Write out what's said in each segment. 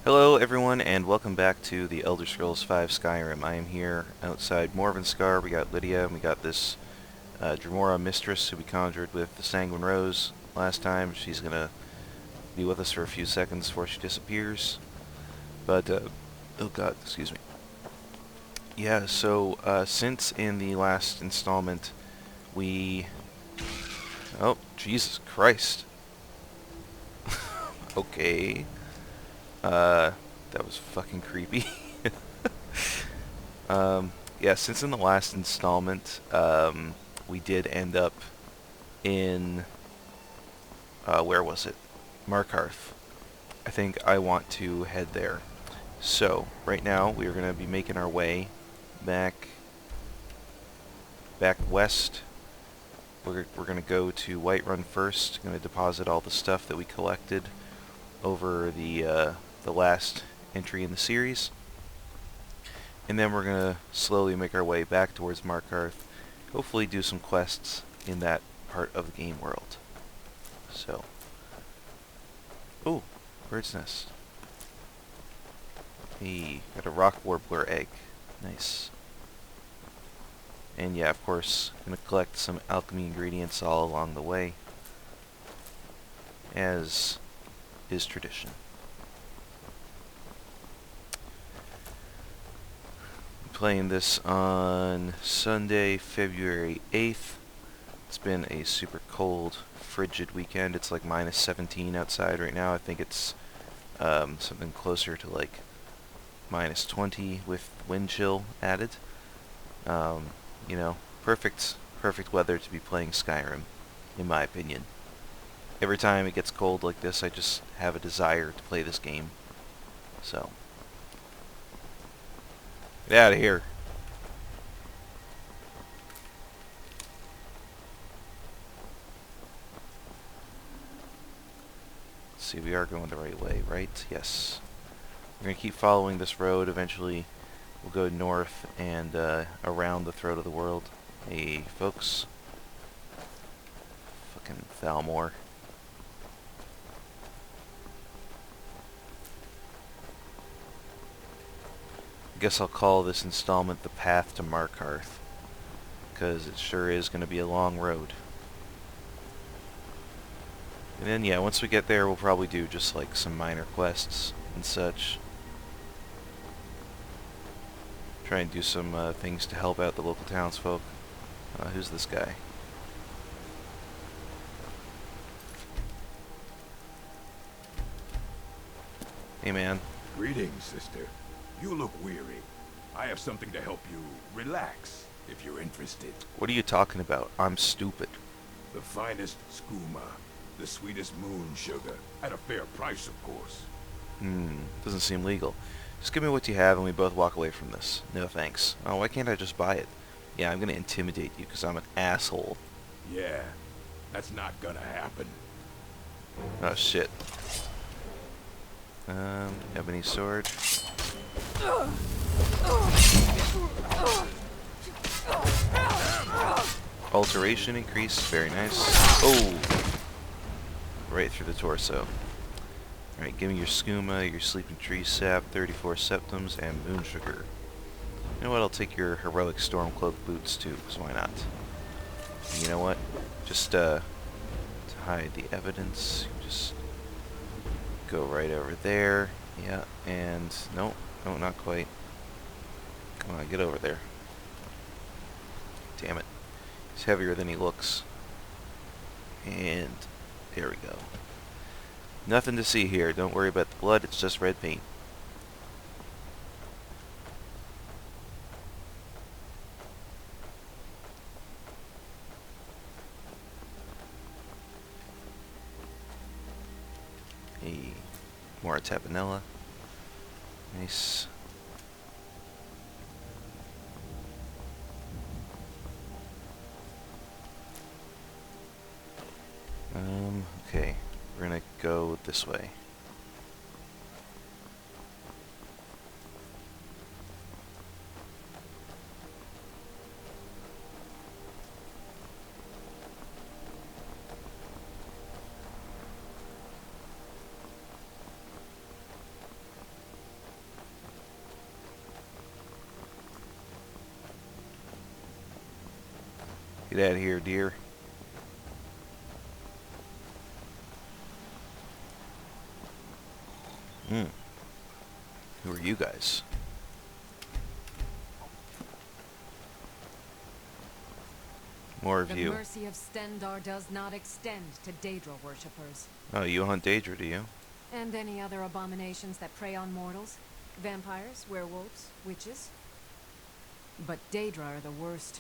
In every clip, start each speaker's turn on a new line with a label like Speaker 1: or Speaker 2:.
Speaker 1: Hello everyone and welcome back to the Elder Scrolls V Skyrim. I am here outside Morvunskar. We got Lydia and we got this Dremora mistress who we conjured with the Sanguine Rose last time. She's gonna be with us for a few seconds before she disappears. But, oh god, excuse me. Yeah, so since in the last installment we... Oh, Jesus Christ. Okay. That was fucking creepy. Yeah, since in the last installment, we did end up in, where was it? Markarth. I think I want to head there. So, right now, we are going to be making our way back west. We're going to go to Whiterun first. Going to deposit all the stuff that we collected over the last entry in the series. And then we're going to slowly make our way back towards Markarth. Hopefully do some quests in that part of the game world. So. Oh, bird's nest. Hey, got a rock warbler egg. Nice. And yeah, of course, going to collect some alchemy ingredients all along the way, as is tradition. Playing this on Sunday, February 8th. It's been a super cold, frigid weekend. It's like minus 17 outside right now. I think it's something closer to like minus 20 with wind chill added. You know, perfect weather to be playing Skyrim, in my opinion. Every time it gets cold like this, I just have a desire to play this game. So. Get out of here. Let's see, we are going the right way, right? Yes. We're going to keep following this road. Eventually, we'll go north and around the throat of the world. Hey, folks. Fucking Thalmor. I guess I'll call this installment The Path to Markarth, because it sure is going to be a long road. And then, yeah, once we get there, we'll probably do just like some minor quests and such. Try and do some things to help out the local townsfolk. Who's this guy? Hey, man.
Speaker 2: Greetings, sister. You look weary. I have something to help you relax, if you're interested.
Speaker 1: What are you talking about? I'm stupid.
Speaker 2: The finest skooma, the sweetest moon sugar, at a fair price, of course.
Speaker 1: Doesn't seem legal. Just give me what you have and we both walk away from this. No thanks. Oh, why can't I just buy it? Yeah, I'm gonna intimidate you because I'm an asshole.
Speaker 2: Yeah, that's not gonna happen.
Speaker 1: Oh, shit. Ebony sword. Alteration increase, very nice. Oh! Right through the torso. Alright, give me your skooma, your sleeping tree sap, 34 septums, and moon sugar. You know what, I'll take your heroic stormcloak boots too, because why not? And you know what? Just, to hide the evidence, just go right over there. Yeah, and no, not quite. Come on, get over there. Damn it. He's heavier than he looks. And there we go. Nothing to see here. Don't worry about the blood. It's just red paint. Hey, more tapanella. Nice. Okay. We're gonna go this way. Get out of here, dear. Hmm. Who are you guys? More of
Speaker 3: The
Speaker 1: you.
Speaker 3: mercy of Stendarr does not extend to Daedra worshippers.
Speaker 1: Oh, you hunt Daedra, do you?
Speaker 3: And any other abominations that prey on mortals. Vampires, werewolves, witches. But Daedra are the worst.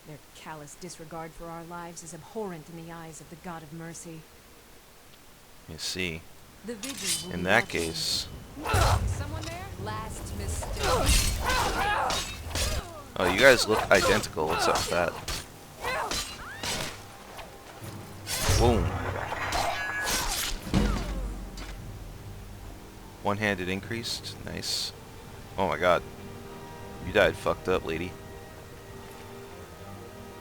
Speaker 3: Their callous disregard for our lives is abhorrent in the eyes of the God of mercy.
Speaker 1: You see.
Speaker 3: The vigil will
Speaker 1: In
Speaker 3: be
Speaker 1: that
Speaker 3: watching.
Speaker 1: case...
Speaker 3: Is someone there? Last mistake.
Speaker 1: Oh, you guys look identical. What's up with that? Boom. One-handed increased. Nice. Oh my god. You died fucked up, lady.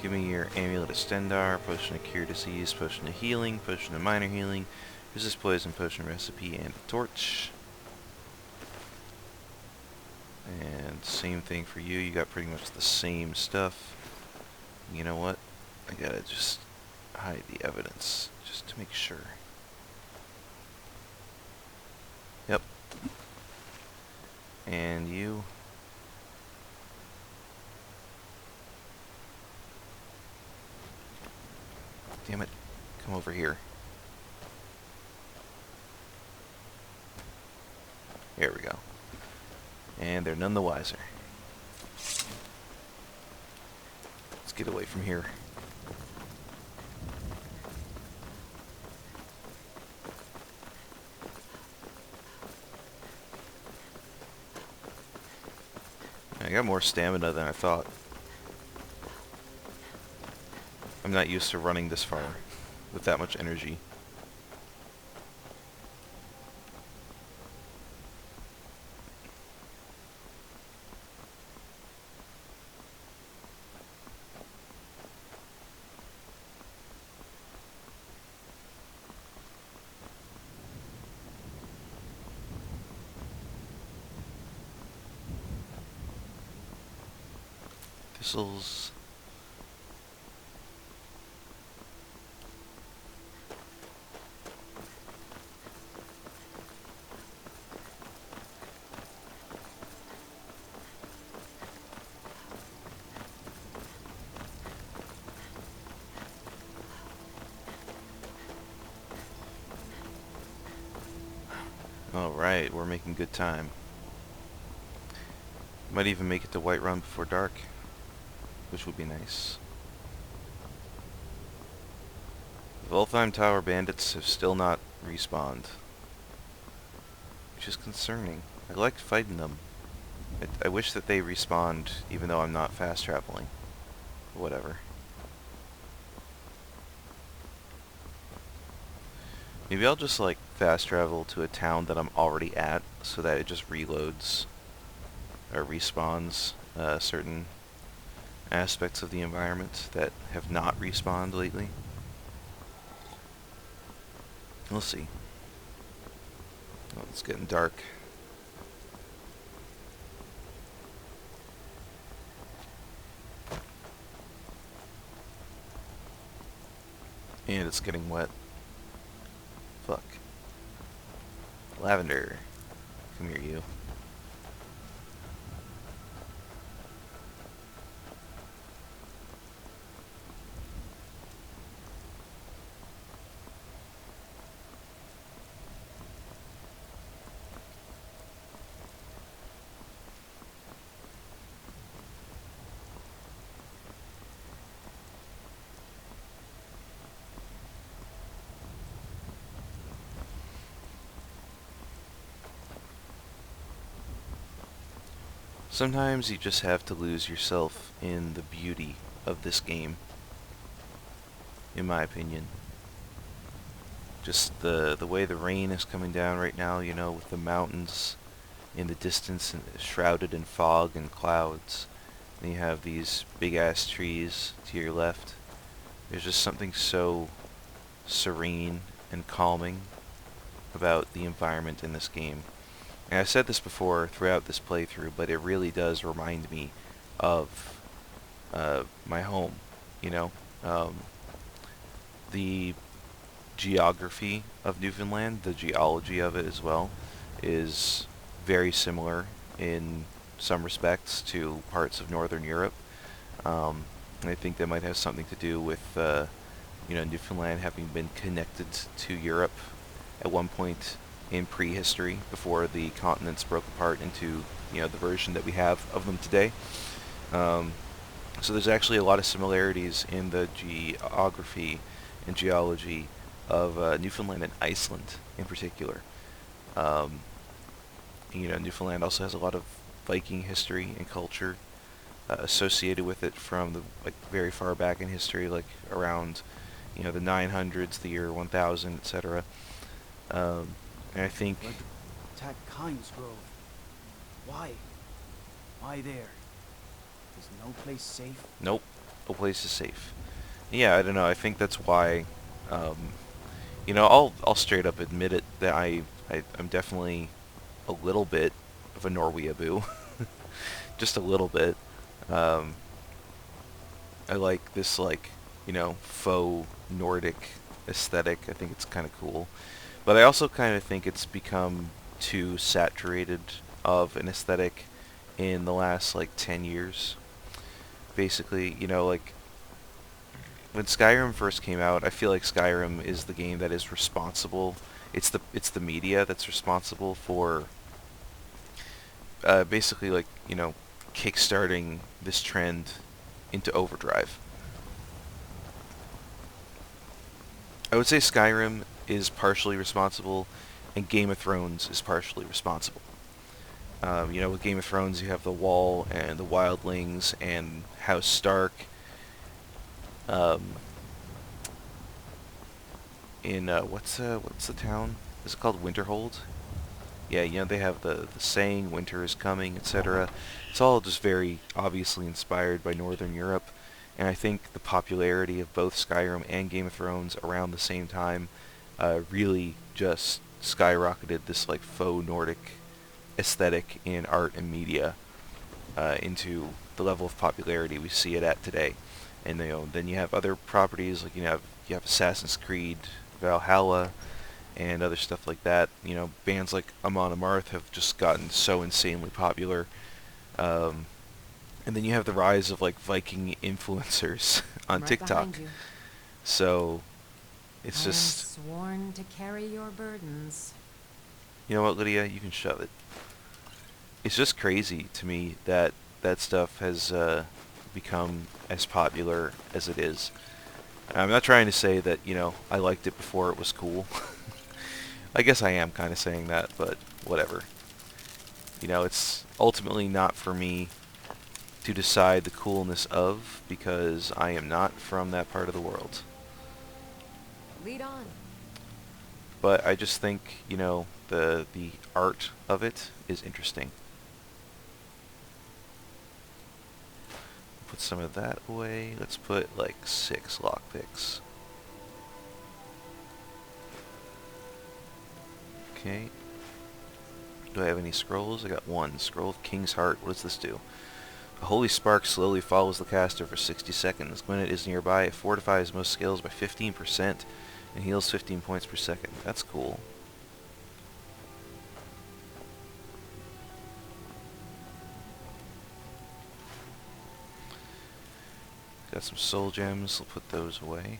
Speaker 1: Give me your Amulet of Stendarr, Potion of Cure Disease, Potion of Healing, Potion of Minor Healing, Resist Poison, Potion Recipe, and a Torch. And same thing for you. You got pretty much the same stuff. You know what? I gotta just hide the evidence, just to make sure. Yep. And you... Damn it. Come over here. Here we go. And they're none the wiser. Let's get away from here. I got more stamina than I thought. I'm not used to running this far with that much energy. Thistles. Alright, we're making good time. Might even make it to Whiterun before dark, which would be nice. The Voltheim Tower bandits have still not respawned, which is concerning. I liked fighting them. I wish that they respawned even though I'm not fast traveling. Whatever. Maybe I'll just like fast travel to a town that I'm already at so that it just reloads or respawns certain aspects of the environment that have not respawned lately. We'll see. Oh, it's getting dark. And it's getting wet. Fuck. Lavender. Come here, you. Sometimes you just have to lose yourself in the beauty of this game, in my opinion. Just the way the rain is coming down right now, you know, with the mountains in the distance and shrouded in fog and clouds. And you have these big-ass trees to your left. There's just something so serene and calming about the environment in this game. And I've said this before throughout this playthrough, but it really does remind me of my home. you know. The geography of Newfoundland, the geology of it as well, is very similar in some respects to parts of Northern Europe. And I think that might have something to do with, Newfoundland having been connected to Europe at one point in prehistory before the continents broke apart into, the version that we have of them today. Um, so there's actually a lot of similarities in the geography and geology of Newfoundland and Iceland in particular. Um, Newfoundland also has a lot of Viking history and culture associated with it from the very far back in history, like around the 900s, the year 1000, etc. And I think
Speaker 4: But attack Kynes Grove. Why? Why there? Is no place safe?
Speaker 1: nope, no place is safe. Yeah, I don't know. I think that's why. I'll straight up admit it that I'm definitely a little bit of a Norweeaboo, just a little bit. Um, I like this faux Nordic aesthetic. I think it's kind of cool, but I also kind of think it's become too saturated of an aesthetic in the last 10 years. Basically, when Skyrim first came out, I feel like Skyrim is the game that is responsible. It's the media that's responsible for basically kickstarting this trend into overdrive. I would say Skyrim is partially responsible, and Game of Thrones is partially responsible. With Game of Thrones, you have the Wall and the Wildlings and House Stark. Um, in what's the town? Is it called Winterhold? Yeah, they have the saying "Winter is coming," etc. It's all just very obviously inspired by Northern Europe, and I think the popularity of both Skyrim and Game of Thrones around the same time really just skyrocketed this faux Nordic aesthetic in art and media into the level of popularity we see it at today. And then you have other properties you have Assassin's Creed Valhalla and other stuff like that. Bands like Amon Amarth have just gotten so insanely popular. Um, and then you have the rise of Viking influencers on
Speaker 3: I'm right
Speaker 1: TikTok.
Speaker 3: behind you.
Speaker 1: So it's
Speaker 3: I am
Speaker 1: just,
Speaker 3: sworn to carry your burdens.
Speaker 1: you know what, Lydia, you can shove it. It's just crazy to me that that stuff has become as popular as it is. I'm not trying to say that, I liked it before it was cool. I guess I am kind of saying that, but whatever. It's ultimately not for me to decide the coolness of, because I am not from that part of the world.
Speaker 3: Lead on.
Speaker 1: But I just think, the art of it is interesting. Put some of that away. Let's put 6 lockpicks. Okay. Do I have any scrolls? I got one. Scroll of King's Heart. What does this do? A holy spark slowly follows the caster for 60 seconds. When it is nearby, it fortifies most skills by 15% and heals 15 points per second. That's cool. Got some soul gems. I'll put those away.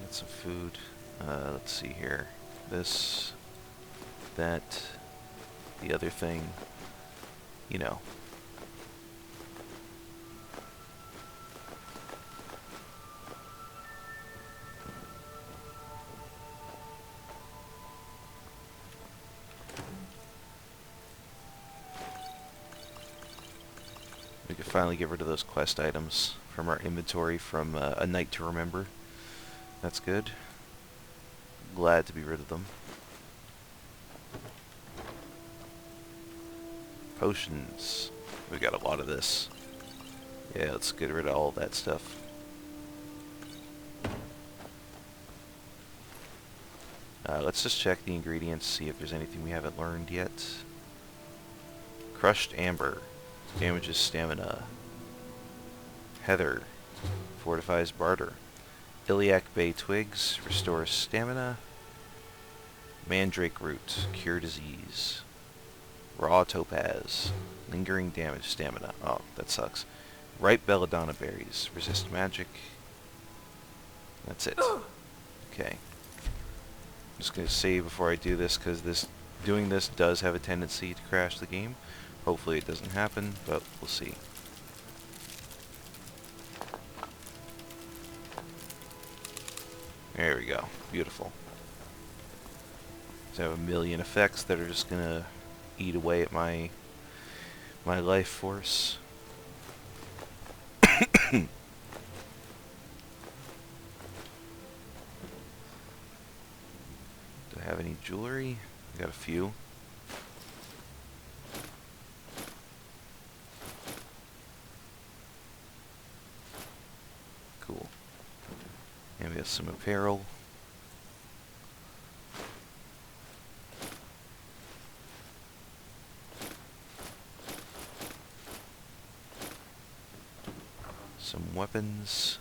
Speaker 1: Got some food. Let's see here. This, that, the other thing. We could finally get rid of those quest items from our inventory from A Night to Remember. That's good. Glad to be rid of them. Potions. We got a lot of this. Yeah, let's get rid of all that stuff. Let's just check the ingredients, see if there's anything we haven't learned yet. Crushed Amber damages stamina. Heather fortifies barter. Iliac Bay Twigs restores stamina. Mandrake Root cure disease. Raw Topaz lingering damage stamina. Oh, that sucks. Ripe Belladonna berries resist magic. That's it. Okay. I'm just gonna save before I do this because doing this does have a tendency to crash the game. Hopefully it doesn't happen, but we'll see. There we go. Beautiful. So I have a million effects that are just gonna eat away at my life force. Do I have any jewelry? I got a few. Cool. And we have some apparel. Some weapons.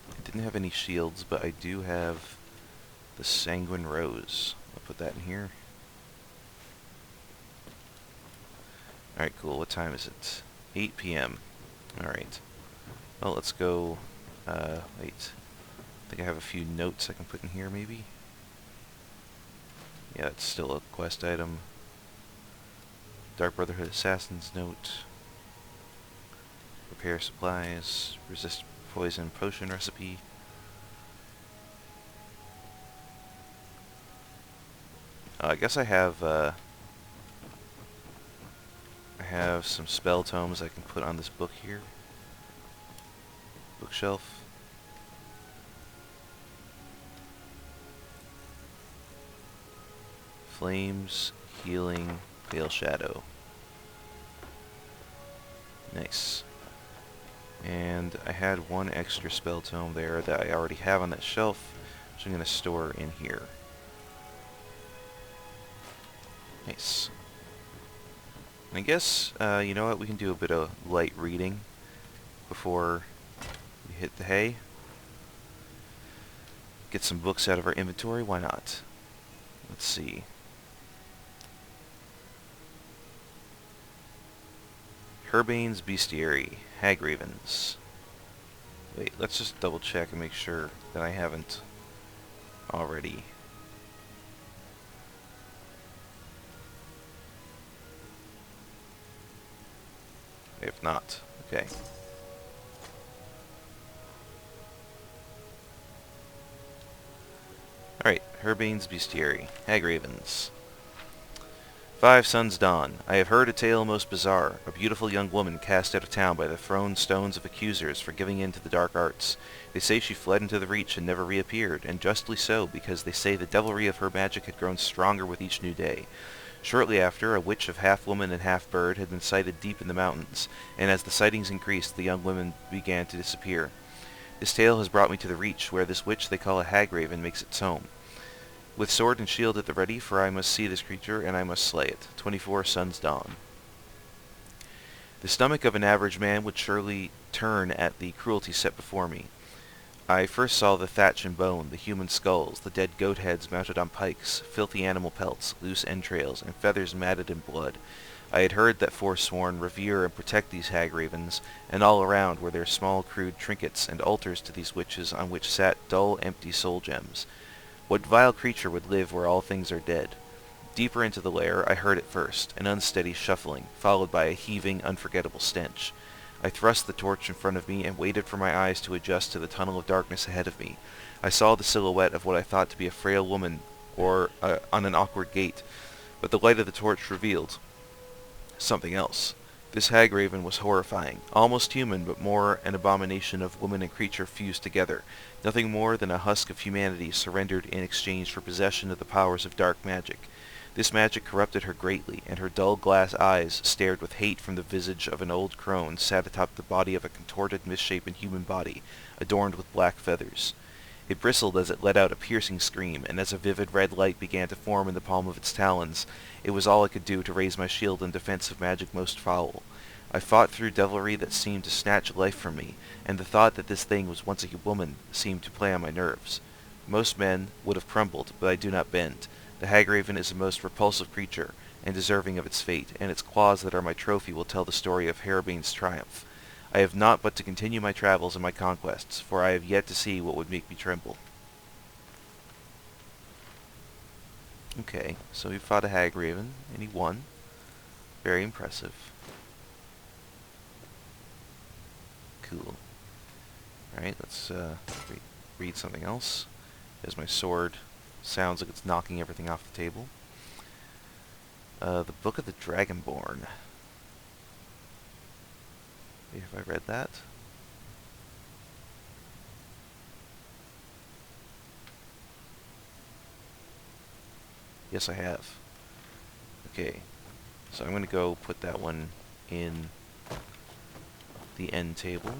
Speaker 1: I didn't have any shields, but I do have the Sanguine Rose. I'll put that in here. Alright, cool. What time is it? 8 p.m. Alright. Well, let's go... wait. I think I have a few notes I can put in here, maybe? Yeah, it's still a quest item. Dark Brotherhood Assassin's Note. Repair supplies. Resist poison potion recipe. I guess I have some spell tomes I can put on this book here. Bookshelf. Flames, healing, pale shadow. Nice. And I had one extra spell tome there that I already have on that shelf, which I'm going to store in here. Nice. And I guess, you know what, we can do a bit of light reading before we hit the hay. Get some books out of our inventory, why not? Let's see. Herbane's Bestiary, Hagravens. Wait, let's just double check and make sure that I haven't already. If not, okay. Alright, Herbane's Bestiary, Hagravens. 5 Suns Dawn. I have heard a tale most bizarre. A beautiful young woman cast out of town by the thrown stones of accusers for giving in to the dark arts. They say she fled into the Reach and never reappeared, and justly so, because they say the devilry of her magic had grown stronger with each new day. Shortly after, a witch of half woman and half bird had been sighted deep in the mountains, and as the sightings increased, the young women began to disappear. This tale has brought me to the Reach, where this witch they call a Hagraven makes its home. With sword and shield at the ready, for I must see this creature, and I must slay it. 24 Suns Dawn. The stomach of an average man would surely turn at the cruelty set before me. I first saw the thatch and bone, the human skulls, the dead goat heads mounted on pikes, filthy animal pelts, loose entrails, and feathers matted in blood. I had heard that forsworn revere and protect these hag-ravens, and all around were their small crude trinkets and altars to these witches on which sat dull, empty soul gems. What vile creature would live where all things are dead? Deeper into the lair, I heard it first, an unsteady shuffling, followed by a heaving, unforgettable stench. I thrust the torch in front of me and waited for my eyes to adjust to the tunnel of darkness ahead of me. I saw the silhouette of what I thought to be a frail woman on an awkward gait, but the light of the torch revealed something else. This hag-raven was horrifying, almost human, but more an abomination of woman and creature fused together, nothing more than a husk of humanity surrendered in exchange for possession of the powers of dark magic. This magic corrupted her greatly, and her dull glass eyes stared with hate from the visage of an old crone sat atop the body of a contorted, misshapen human body, adorned with black feathers. It bristled as it let out a piercing scream, and as a vivid red light began to form in the palm of its talons, it was all I could do to raise my shield in defense of magic most foul. I fought through devilry that seemed to snatch life from me, and the thought that this thing was once a woman seemed to play on my nerves. Most men would have crumbled, but I do not bend. The Hagraven is a most repulsive creature, and deserving of its fate, and its claws that are my trophy will tell the story of Harabane's triumph. I have not but to continue my travels and my conquests, for I have yet to see what would make me tremble. Okay, so he fought a Hagraven, and he won. Very impressive. Cool. Alright, let's read something else. As my sword sounds like it's knocking everything off the table. The Book of the Dragonborn. Wait, have I read that? Yes, I have. Okay, so I'm going to go put that one in the end table.